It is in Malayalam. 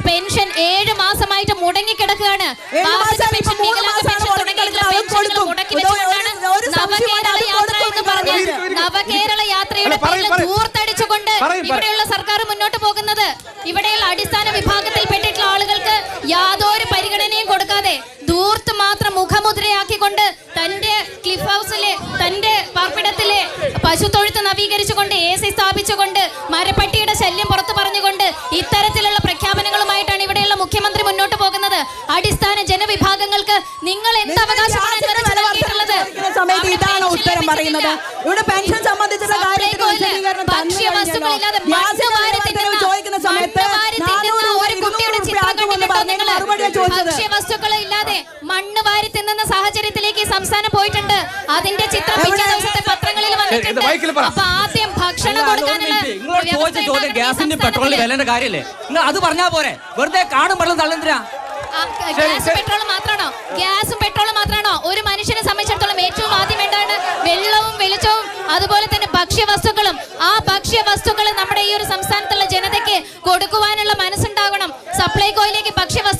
പെൻഷൻ 7 മാസമായിട്ട് മുടങ്ങിക്കിടക്കുകയാണ്. നവകേരള യാത്രയുടെ പേരിൽ ധൂർത്തടിച്ചുകൊണ്ട് ഇവിടെയുള്ള സർക്കാർ മുന്നോട്ട് പോകുന്നത്. ഇവിടെയുള്ള അടിസ്ഥാന വിഭാഗത്തിൽപ്പെട്ടിട്ടുള്ള ആളുകൾക്ക് യാതൊരു പരിഗണനയും കൊടുക്കാതെ ധൂർത്ത് മാത്രം മുഖമുദ്രയാക്കിക്കൊണ്ട് തന്റെ ക്ലിഫ് ഹൗസിലെ തന്റെ പാർപ്പിടത്തിലെ പശുത്തൊഴുത്ത് നവീകരിച്ചുകൊണ്ട് AC സ്ഥാപിച്ചുകൊണ്ട് മരപ്പട്ടിയുടെ ശല്യം പുറത്തു പറഞ്ഞുകൊണ്ട് ഇത്തരത്തിലുള്ള പ്രഖ്യാപനങ്ങളുമായിട്ടാണ് ഇവിടെയുള്ള മുഖ്യമന്ത്രി മുന്നോട്ട് പോകുന്നത്. അടിസ്ഥാന ജനവിഭാഗങ്ങൾക്ക് നിങ്ങൾ എന്ത് അവകാശമാണ് ഇതാണ് ഉത്തരം പറയുന്നത്. ഇവിടെ പെൻഷൻ സംബന്ധിച്ചുള്ള ഭക്ഷ്യവസ്തുക്കളില്ലാതെ ചോദിക്കുന്ന സമയത്ത് ഒരു കുട്ടിയുടെ ഭക്ഷ്യവസ്തുക്കൾ ഇല്ലാതെ മണ്ണ് വാരി തിന്നുന്ന സാഹചര്യത്തിലേക്ക് സംസ്ഥാനം പോയിട്ടുണ്ട്. അതിന്റെ ചിത്രം പത്രങ്ങളിൽ വന്നിട്ടുണ്ട്. അപ്പൊ ആദ്യം ഭക്ഷണം കൊടുക്കാനുള്ള ഗ്യാസിന്റെ പെട്രോളിന്റെ വിലയുടെ കാര്യല്ലേ, നിങ്ങൾ അത് പറഞ്ഞാ പോരെ? വെറുതെ കാണും വെള്ളം തള്ളുന്നില്ല. ഗ്യാസും പെട്രോളും മാത്രമാണോ ഒരു മനുഷ്യനെ സംബന്ധിച്ചിടത്തോളം ഏറ്റവും ആദ്യം വേണ്ടതാണ്? വെള്ളവും വെളിച്ചവും അതുപോലെ തന്നെ ഭക്ഷ്യവസ്തുക്കളും. ആ ഭക്ഷ്യവസ്തുക്കൾ നമ്മുടെ ഈ ഒരു സംസ്ഥാനത്തുള്ള ജനതയ്ക്ക് കൊടുക്കുവാനുള്ള മനസ്സുണ്ടാകണം. സപ്ലൈകോയിലേക്ക് ഭക്ഷ്യവസ്തു